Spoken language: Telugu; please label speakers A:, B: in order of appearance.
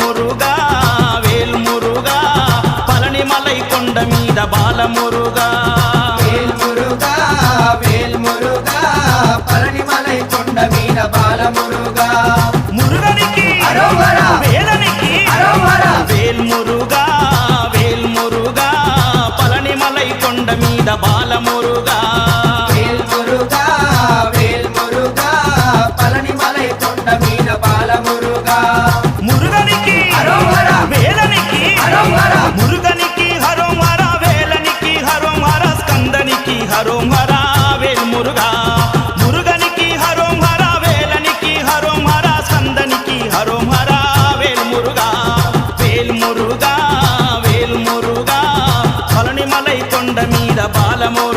A: మురుగా వేల్ మురుగా పళనిమలై కొండ మీద బాలమురుగా
B: వేల్ మురుగా వేల్ మురుగా పళనిమలై కొండ మీద బాలమురుగా
A: మురుగనికి
B: అరోహర
A: వేలనికి
B: అరోహర
A: వేల్ మురుగా పళనిమలై కొండ మీద బాలమురుగా
B: వేల్ మురుగా వేల్ మురుగా పళనిమలై కొండ మీద బాలమురుగా
A: మురుగనికి
B: అరోహర
A: వేలనికి
B: అరోహర
A: మురుగనికి హరోహర వేలనికి హరోహర స్కందనికి హరోహర వేల్ మురుగా మురుగనికి హరోహర వేలనికి హరోహర స్కందనికి హరోహర వేల్ మురుగా వేల్ మురుగా పళనిమలై కొండ మీద బాలమురుగా